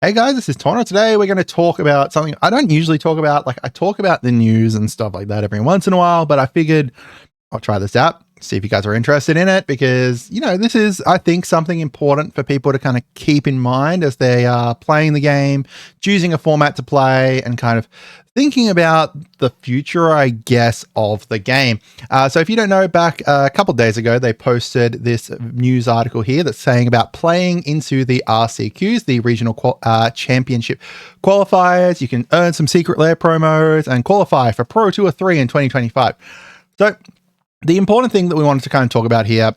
Hey guys, this is Tauna. Today we're going to talk about something I don't usually talk about. Like I talk about the news and stuff like that every once in a while, but I figured I'll try this out, see if you guys are interested in it, because, you know, this is, I think, something important for people to kind of keep in mind as they are playing the game, choosing a format to play, and kind of thinking about the future, I guess, of the game. So if you don't know, back a couple of days ago, they posted this news article here that's saying about playing into the RCQs, the regional championship qualifiers. You can earn some secret lair promos and qualify for Pro Tour 3 in 2025. So the important thing that we wanted to kind of talk about here,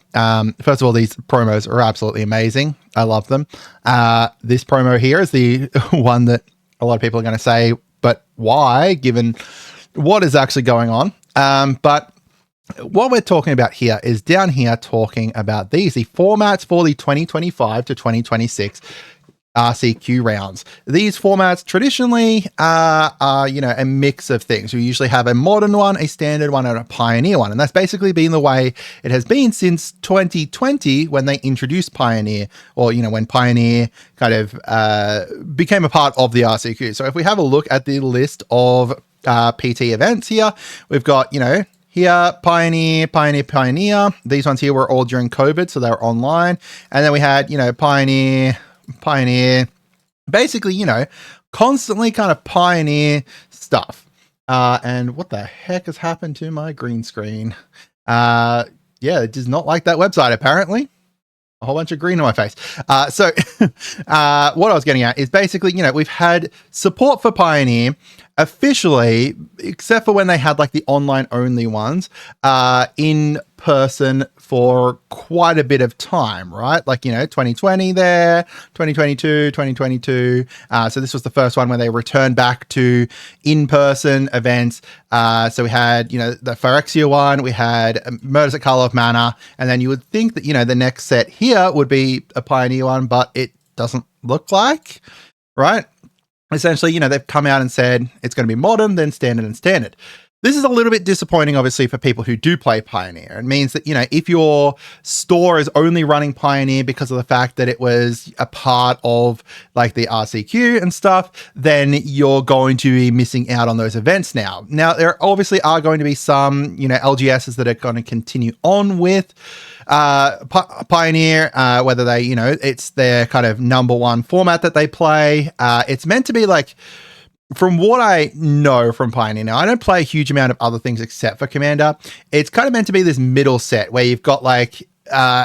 first of all, these promos are absolutely amazing. I love them. This promo here is the one that a lot of people are going to say, but why, given what is actually going on? But what we're talking about here is down here talking about the formats for the 2025 to 2026 RCQ rounds. These formats traditionally are, you know, a mix of things. We usually have a modern one, a standard one, and a pioneer one. And that's basically been the way it has been since 2020 when they introduced Pioneer, or, you know, when Pioneer kind of became a part of the RCQ. So if we have a look at the list of PT events here, we've got, you know, here, Pioneer. These ones here were all during COVID, so they were online. And then we had, you know, Pioneer, basically, you know, constantly kind of Pioneer stuff. And what the heck has happened to my green screen? Yeah, it does not like that website, apparently. A whole bunch of green on my face. So what I was getting at is basically, you know, we've had support for Pioneer officially, except for when they had like the online only ones, in person for quite a bit of time, right? Like, you know, 2020 there, 2022. So this was the first one when they returned back to in-person events. So we had, you know, the Phyrexia one, we had Murders at Color of Mana, and then you would think that, you know, the next set here would be a Pioneer one, but it doesn't look like, right? Essentially, you know, they've come out and said it's going to be modern, then standard and standard. This is a little bit disappointing, obviously, for people who do play Pioneer. It means that, you know, if your store is only running Pioneer because of the fact that it was a part of like the RCQ and stuff, then you're going to be missing out on those events now. Now, there obviously are going to be some, you know, LGSs that are going to continue on with Pioneer, whether they, you know, it's their kind of number one format that they play. It's meant to be like, from what I know from Pioneer, now I don't play a huge amount of other things except for Commander. It's kind of meant to be this middle set where you've got like,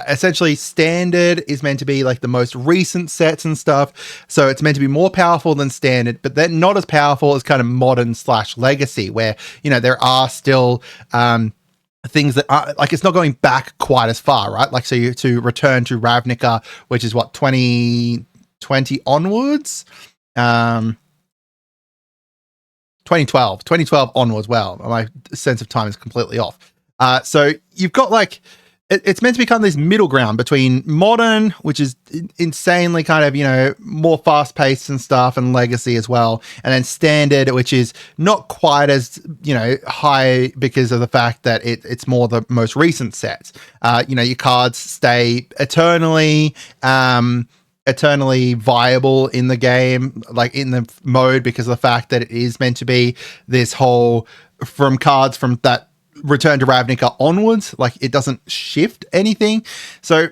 essentially standard is meant to be like the most recent sets and stuff. So it's meant to be more powerful than standard, but then not as powerful as kind of modern / legacy, where, you know, there are still, things that are like, it's not going back quite as far, right? Like, so you to return to Ravnica, which is what, 2020 onwards, 2012 onwards. Well, my sense of time is completely off. So you've got like, it's meant to become this middle ground between modern, which is insanely kind of, you know, more fast paced and stuff, and legacy as well. And then standard, which is not quite as, you know, high because of the fact that it's more the most recent sets. You know, your cards stay eternally viable in the game, like in the mode, because of the fact that it is meant to be this whole from cards from that Return to Ravnica onwards, like it doesn't shift anything. So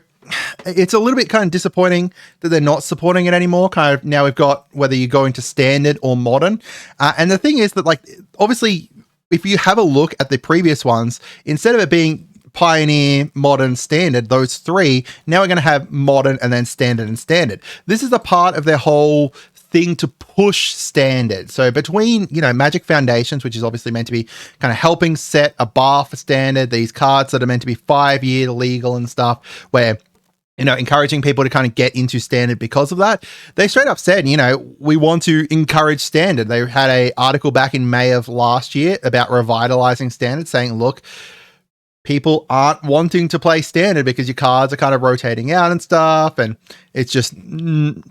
it's a little bit kind of disappointing that they're not supporting it anymore. Kind of now we've got whether you're going to standard or modern. And the thing is that, like, obviously, if you have a look at the previous ones, instead of it being Pioneer, modern, standard, those three, now we're going to have modern and then standard and standard. This is a part of their whole thing to push standard. So between, you know, Magic Foundations, which is obviously meant to be kind of helping set a bar for standard, these cards that are meant to be 5-year legal and stuff, where, you know, encouraging people to kind of get into standard because of that. They straight up said, you know, we want to encourage standard. They had an article back in May of last year about revitalizing standard, saying, look, people aren't wanting to play standard because your cards are kind of rotating out and stuff, and it's just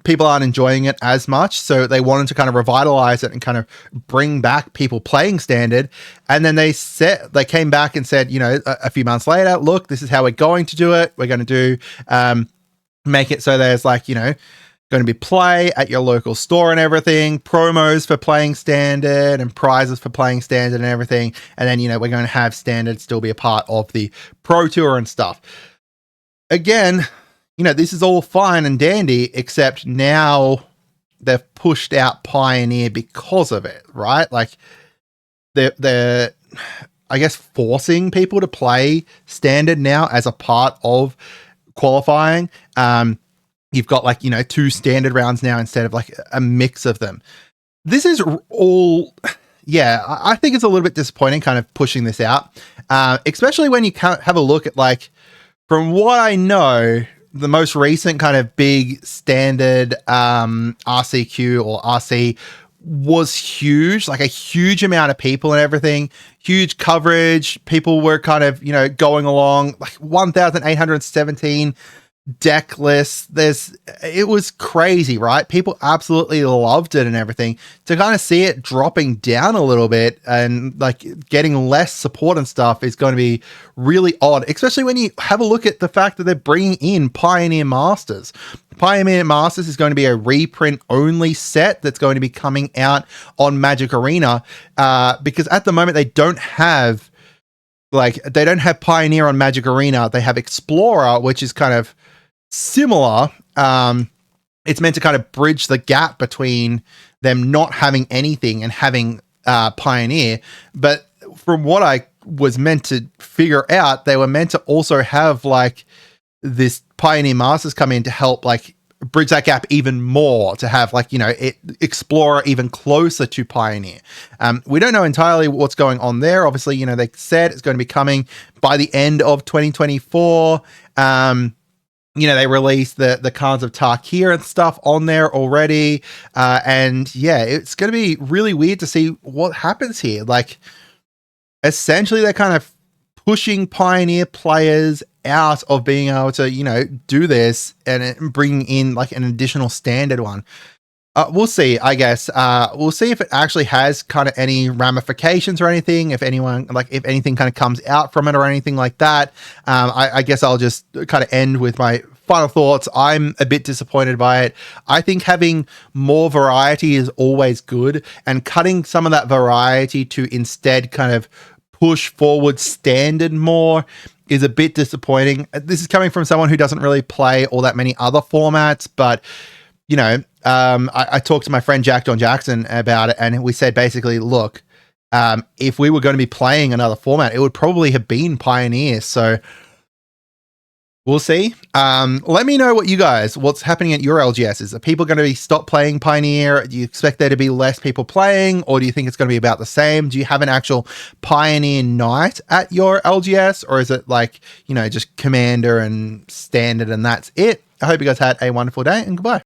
people aren't enjoying it as much. So they wanted to kind of revitalize it and kind of bring back people playing standard. And then they came back and said, you know, a few months later, look, this is how we're going to do it. We're going to do make it so there's like, you know, going to be play at your local store and everything, promos for playing standard and prizes for playing standard and everything. And then, we're going to have standard still be a part of the Pro Tour and stuff. Again, this is all fine and dandy, except now they've pushed out Pioneer because of it, right? Like they're I guess forcing people to play standard now as a part of qualifying. You've got 2 standard rounds now instead of a mix of them. This is all, I think it's a little bit disappointing kind of pushing this out, especially when you can't have a look at from what I know, the most recent kind of big standard RCQ or RC was huge, a huge amount of people and everything, huge coverage. People were kind of, going along 1,817 deck lists. It was crazy, right? People absolutely loved it and everything. To kind of see it dropping down a little bit and getting less support and stuff is going to be really odd, especially when you have a look at the fact that they're bringing in Pioneer Masters. Pioneer Masters is going to be a reprint only set that's going to be coming out on Magic Arena, because at the moment they don't have Pioneer on Magic Arena. They have Explorer, which is kind of similar. It's meant to kind of bridge the gap between them not having anything and having Pioneer. But from what I was meant to figure out, they were meant to also have this Pioneer Masters come in to help bridge that gap even more, to have Explorer even closer to Pioneer. We don't know entirely what's going on there. Obviously, they said it's going to be coming by the end of 2024. They released the cards of Tarkir and stuff on there already. It's going to be really weird to see what happens here. Essentially, they're kind of pushing Pioneer players out of being able to, do this and bringing in an additional standard one. We'll see, I guess. We'll see if it actually has kind of any ramifications or anything, if anything kind of comes out from it or anything like that. I guess I'll just kind of end with my final thoughts. I'm a bit disappointed by it. I think having more variety is always good, and cutting some of that variety to instead kind of push forward standard more is a bit disappointing. This is coming from someone who doesn't really play all that many other formats, but I talked to my friend Jack John Jackson about it, and we said basically, look, if we were going to be playing another format, it would probably have been Pioneer. So we'll see. Let me know what's happening at your LGSs. Are people going to stop playing Pioneer? Do you expect there to be less people playing, or do you think it's going to be about the same? Do you have an actual Pioneer night at your LGS, or is it just Commander and Standard and that's it? I hope you guys had a wonderful day, and goodbye.